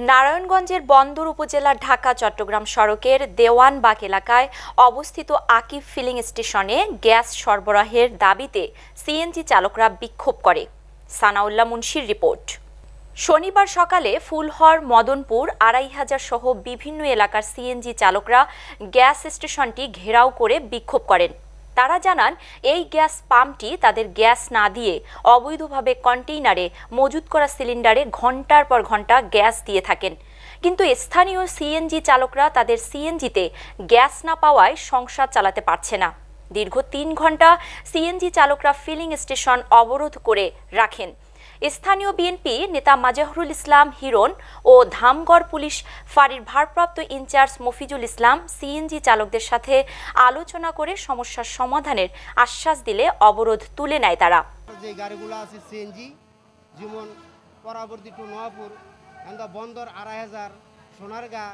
নারায়ণগঞ্জের বন্দর উপজেলার ঢাকা-চট্টগ্রাম সড়কের দেওয়ানবাগ এলাকায় অবস্থিত আকিব ফিলিং স্টেশনে গ্যাস সরবরাহের দাবিতে সিএনজি চালকরা বিক্ষোভ করে। সানাউল্লাহ মুন্সির রিপোর্ট। শনিবার সকালে ফুলহর, মদনপুর, আড়াইহাজার সহ বিভিন্ন এলাকার সিএনজি চালকরা গ্যাস স্টেশনটি ঘেরাও করে বিক্ষোভ করেন। তারা জানান, এই গ্যাস পাম্পটি তাদের গ্যাস না দিয়ে অবৈধভাবে কন্টেইনারে মজুত করা সিলিন্ডারে ঘন্টার পর ঘন্টা গ্যাস দিয়ে থাকেন। কিন্তু স্থানীয় সিএনজি চালকরা তাদের সিএনজিতে গ্যাস না পাওয়ায় সংসার চালাতে পারছে না। দীর্ঘ ৩ ঘন্টা সিএনজি চালকরা ফিলিং স্টেশন অবরোধ করে রাখেন। স্থানীয় বিএনপি নেতা মাজহারুল ইসলাম হিরণ ও ধামগড় পুলিশ ফাঁড়ির ভারপ্রাপ্ত ইনচার্জ মফিজুল ইসলাম সিএনজি চালকদের সাথে আলোচনা করে সমস্যার সমাধানের আশ্বাস দিলে অবরোধ তুলে নেয় তারা। যে গাড়িগুলো আছে সিএনজি, যেমন পরবর্তী টু নয়াপুর, বন্দর, আড়াইহাজার, সোনারগাঁ,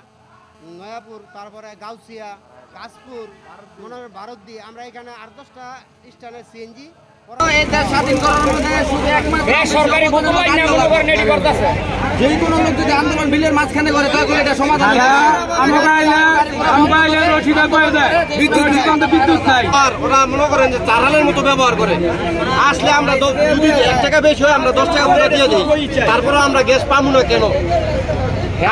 নয়াপুর, তারপরে গাউসিয়া, কাশপুর, ভারতদি, আমরা এখানে ৮-১০টা স্থানে সিএনজি আন্দোলন বিলের মাঝখানে করে এটা সমাধান। ওরা মনে করেন যে চারালের মতো ব্যবহার করে। আসলে আমরা যদি ১ টাকা বেশি হয় আমরা 10 টাকা করে দিয়ে দিই, তারপরে আমরা গ্যাস পাবো না কেন?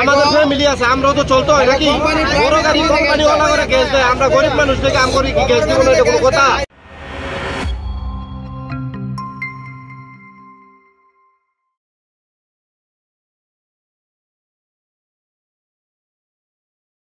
আমাদের ফ্যামিলি আছে, আমরাও তো চলতে হয় নাকি? বড় গাড়ি কোম্পানিওয়ালা করে গ্যাস দেয়, আমরা গরিব মানুষ থেকে গ্যাস দিব না, এটা কোনো কথা?